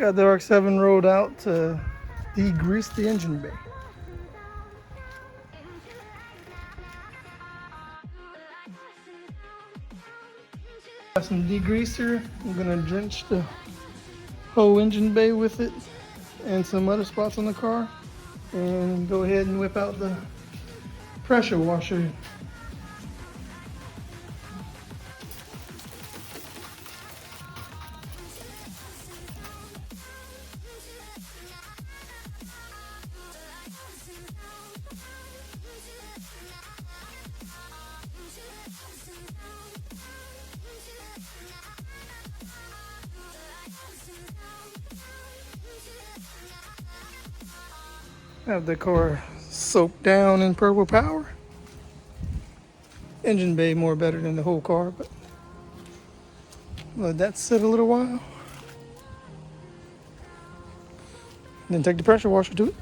Got the RX-7 rolled out to degrease the engine bay. Got some degreaser. I'm gonna drench the whole engine bay with it and some other spots on the car, and go ahead and whip out the pressure washer. Have the car soaked down in purple power. Engine bay more better than the whole car, but let that sit a little while. Then take the pressure washer to it.